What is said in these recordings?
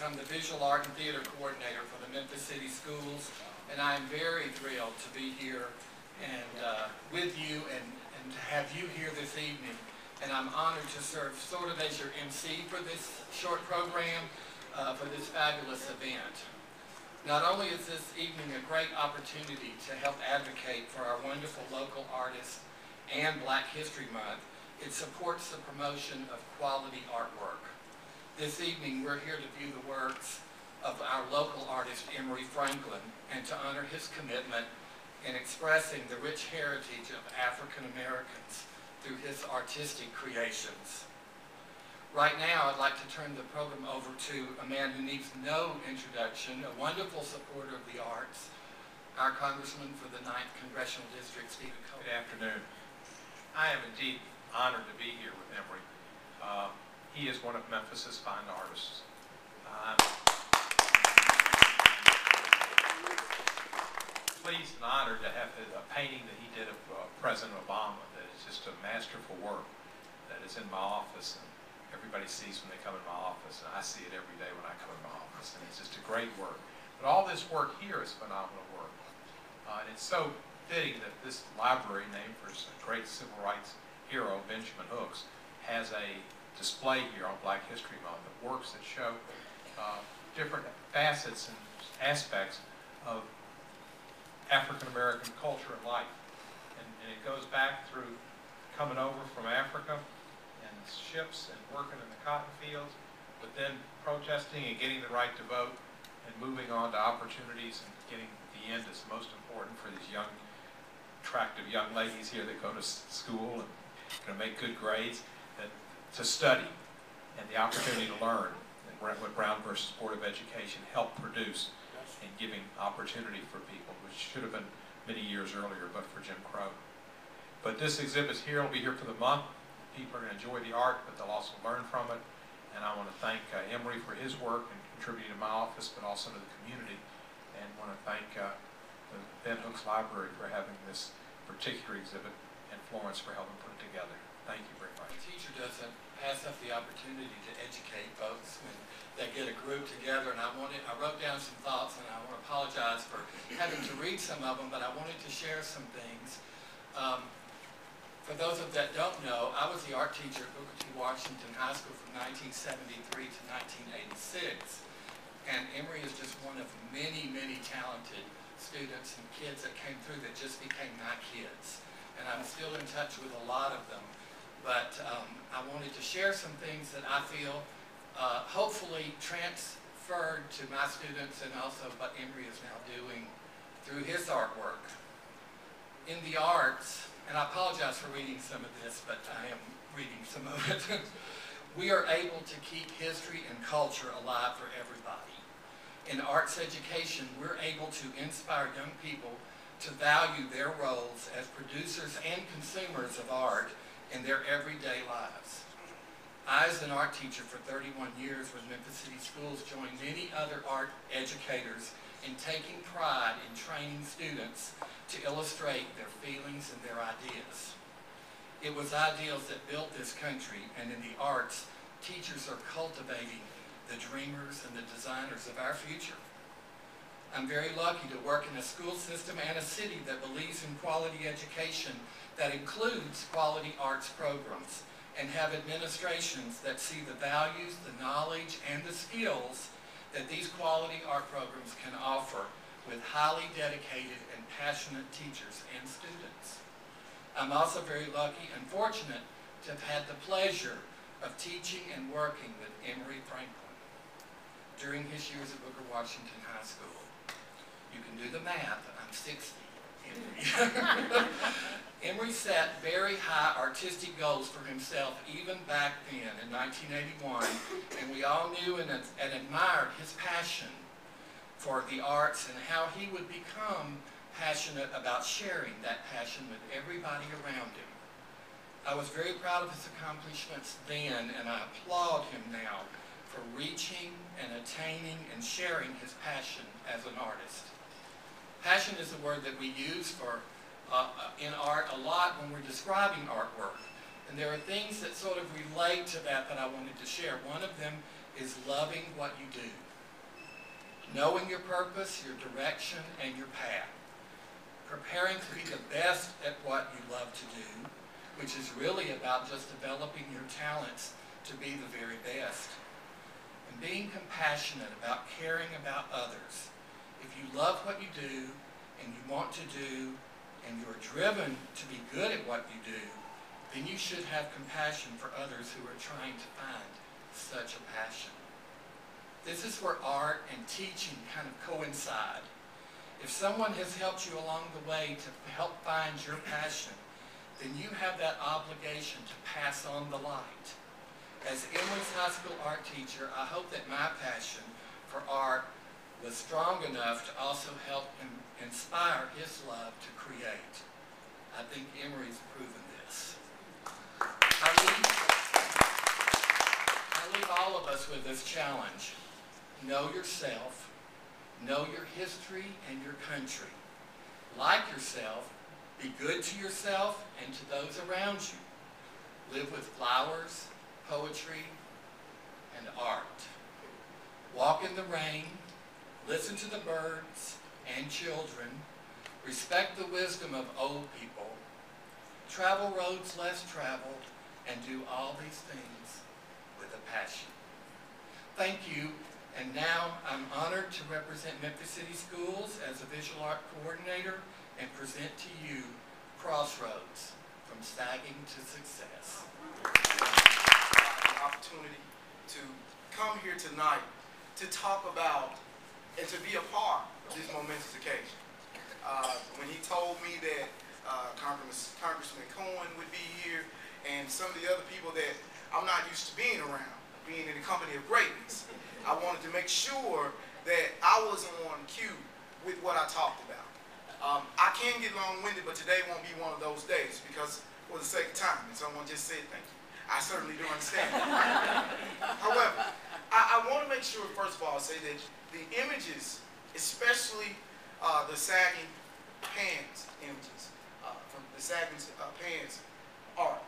I'm the Visual Art and Theater Coordinator for the Memphis City Schools, and I'm very thrilled to be here and with you and to have you here this evening. And I'm honored to serve sort of as your MC for this short program, for this fabulous event. Not only is this evening a great opportunity to help advocate for our wonderful local artists and Black History Month, it supports the promotion of quality artwork. This evening we're here to view the works of our local artist Emery Franklin and to honor his commitment in expressing the rich heritage of African Americans through his artistic creations. Right now I'd like to turn the program over to a man who needs no introduction, a wonderful supporter of the arts, our Congressman for the 9th Congressional District, Stephen Cohen. Good afternoon. I am indeed honored to be here with Emery. He is one of Memphis's fine artists. I'm pleased and honored to have a painting that he did of President Obama that is just a masterful work that is in my office, and everybody sees when they come in my office, and I see it every day when I come in my office, and it's just a great work. But all this work here is phenomenal work. And it's so fitting that this library, named for a great civil rights hero, Benjamin Hooks, has a display here on Black History Month of works that show different facets and aspects of African American culture and life. And it goes back through coming over from Africa and ships and working in the cotton fields, but then protesting and getting the right to vote and moving on to opportunities and getting the end is most important for these young, attractive young ladies here that go to school and going to make good grades, and to study and the opportunity to learn, and what Brown versus Board of Education helped produce in giving opportunity for people, which should have been many years earlier but for Jim Crow. But this exhibit here will be here for the month. People are going to enjoy the art, but they'll also learn from it. And I want to thank Emery for his work and contributing to my office, but also to the community. And want to thank the Ben Hooks Library for having this particular exhibit, and Florence for helping put it together. Thank you very much. A teacher doesn't pass up the opportunity to educate folks when they get a group together, and I wrote down some thoughts, and I want to apologize for having to read some of them, but I wanted to share some things. For those of that don't know, I was the art teacher at Booker T. Washington High School from 1973 to 1986. And Emery is just one of many, many talented students and kids that came through that just became my kids. And I'm still in touch with a lot of them. But I wanted to share some things that I feel hopefully transferred to my students and also what Emery is now doing through his artwork. In the arts, and I apologize for reading some of this, but I am reading some of it. We are able to keep history and culture alive for everybody. In arts education, we're able to inspire young people to value their roles as producers and consumers of art in their everyday lives. I, as an art teacher for 31 years with Memphis City Schools, joined many other art educators in taking pride in training students to illustrate their feelings and their ideas. It was ideals that built this country, and in the arts, teachers are cultivating the dreamers and the designers of our future. I'm very lucky to work in a school system and a city that believes in quality education that includes quality arts programs, and have administrations that see the values, the knowledge, and the skills that these quality art programs can offer with highly dedicated and passionate teachers and students. I'm also very lucky and fortunate to have had the pleasure of teaching and working with Emery Franklin during his years at Booker Washington High School. You can do the math, I'm 60. Emery set very high artistic goals for himself even back then in 1981, and we all knew and admired his passion for the arts and how he would become passionate about sharing that passion with everybody around him. I was very proud of his accomplishments then, and I applaud him now for reaching and attaining and sharing his passion as an artist. Passion is a word that we use in art a lot when we're describing artwork. And there are things that sort of relate to that I wanted to share. One of them is loving what you do. Knowing your purpose, your direction, and your path. Preparing to be the best at what you love to do, which is really about just developing your talents to be the very best. And being compassionate about caring about others. If you love what you do, and you want to do, and you're driven to be good at what you do, then you should have compassion for others who are trying to find such a passion. This is where art and teaching kind of coincide. If someone has helped you along the way to help find your passion, then you have that obligation to pass on the light. As Emery's high school art teacher, I hope that my passion for art was strong enough to also help him inspire his love to create. I think Emery's proven this. I leave all of us with this challenge. Know yourself, know your history and your country. Like yourself, be good to yourself and to those around you. Live with flowers, poetry, and art. Walk in the rain, listen to the birds and children, respect the wisdom of old people, travel roads less traveled, and do all these things with a passion. Thank you, and now I'm honored to represent Memphis City Schools as a visual art coordinator and present to you Crossroads, from Sagging to Success. The opportunity to come here tonight to talk about and to be a part of this momentous occasion. When he told me that Congressman Cohen would be here and some of the other people that I'm not used to being around, being in the company of greatness, I wanted to make sure that I was on cue with what I talked about. I can get long-winded, but today won't be one of those days because for the sake of time, and someone just said thank you. I certainly do understand. However, I want to make sure, first of all, say that the images, especially the sagging pants images, from the sagging pants art,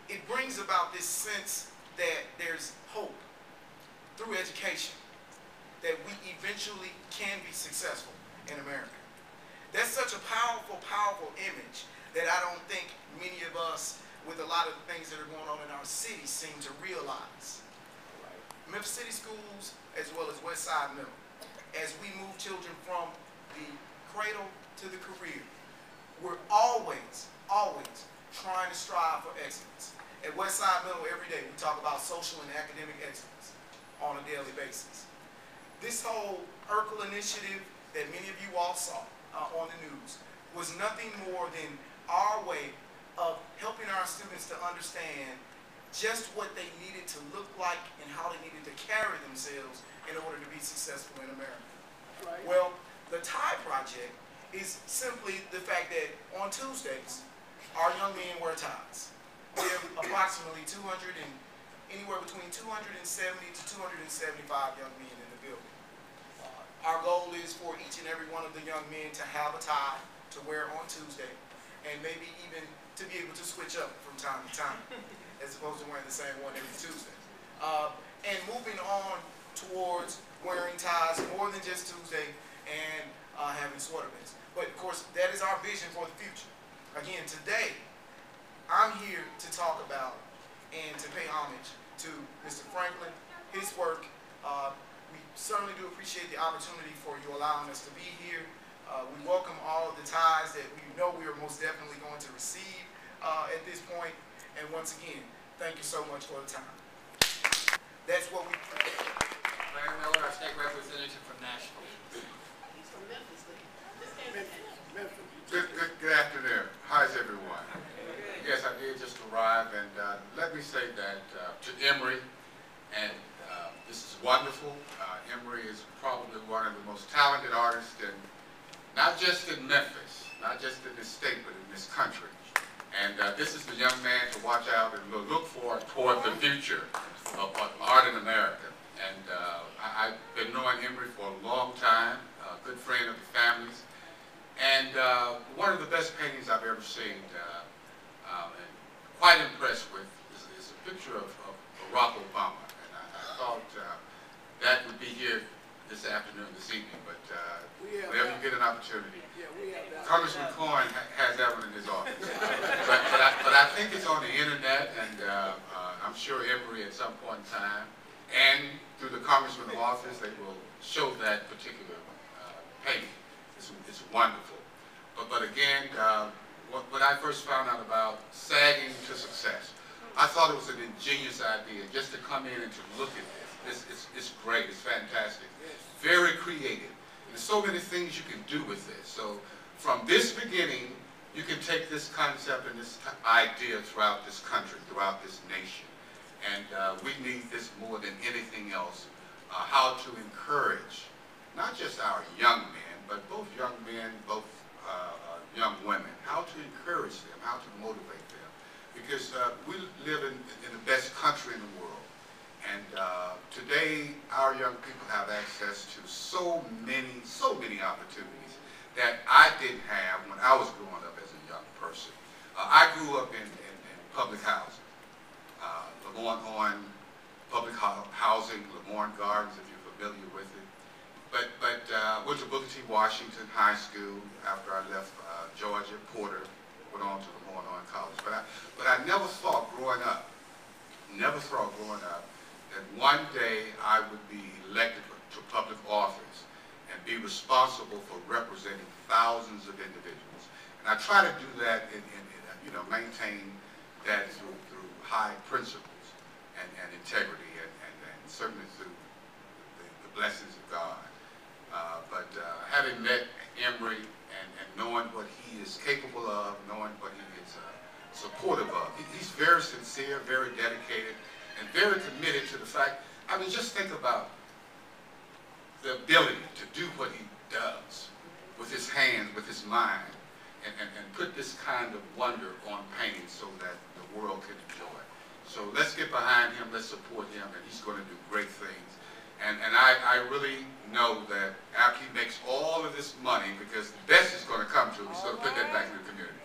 it brings about this sense that there's hope through education, that we eventually can be successful in America. That's such a powerful, powerful image that I don't think many of us, with a lot of the things that are going on in our city, seem to realize. Memphis City Schools, as well as West Side Middle, as we move children from the cradle to the career, we're always, always trying to strive for excellence. At West Side Middle, every day, we talk about social and academic excellence on a daily basis. This whole Urkel initiative that many of you all saw on the news was nothing more than our way of helping our students to understand just what they needed to look like and how they needed to carry themselves in order to be successful in America. Right. Well, the tie project is simply the fact that on Tuesdays, our young men wear ties. We have approximately 280 anywhere between 270 to 275 young men in the building. Our goal is for each and every one of the young men to have a tie to wear on Tuesday, and maybe even to be able to switch up from time to time, as opposed to wearing the same one every Tuesday. And moving on towards wearing ties more than just Tuesday and having sweatermans. But of course, that is our vision for the future. Again, today, I'm here to talk about and to pay homage to Mr. Franklin, his work. We certainly do appreciate the opportunity for you allowing us to be here. We welcome all of the ties that we know we are most definitely going to receive at this point. And once again, thank you so much for the time. That's what we... Larry Miller, our state representative from Nashville. He's from Memphis. Good afternoon. How's everyone? Yes, I did just arrive, and let me say that to Emery, and this is wonderful. Emery is probably one of the most talented artists in, not just in Memphis, not just in this state, but in this country. And this is the young man to watch out and look for toward the future of art in America. And I've been knowing Emery for a long time, a good friend of the family's. And one of the best paintings I've ever seen, and quite impressed with, is a picture of Barack Obama. And I thought that would be here this afternoon, this evening, but whenever you get an opportunity. Congressman Cohen has that one in his office. but I think it's on the internet, and I'm sure Emery at some point in time, and through the Congressman's office, they will show that particular painting. It's wonderful. But again, when I first found out about Sagging to Success, I thought it was an ingenious idea just to come in and to look at this. It's great. It's fantastic. Very creative. And there's so many things you can do with this. So from this beginning, you can take this concept and this idea throughout this country, throughout this nation. And we need this more than anything else, how to encourage not just our young men, but both young men, both young women, how to encourage them, how to motivate them. Because we live in the best country in the world. And today, our young people have access to so many opportunities that I didn't have when I was growing up as a young person. I grew up in public housing. Lamont public housing, Lamont Gardens, if you're familiar with it. But went to Booker T. Washington High School after I left Georgia. Porter, went on to Lamont College. But I never thought growing up that one day I would be elected to public office and be responsible for representing thousands of individuals. And I try to do that and maintain that through high principles and integrity and certainly through the blessings of God. But having met Emery and knowing what he is capable of, knowing what he is supportive of, he's very sincere, very dedicated, and very committed to the fact, I mean, just think about the ability to do what he does with his hands, with his mind, and put this kind of wonder on painting so that the world can enjoy it. So let's get behind him, let's support him, and he's going to do great things. And I really know that after he makes all of this money, because the best is going to come to him, he's going to put that back in the community.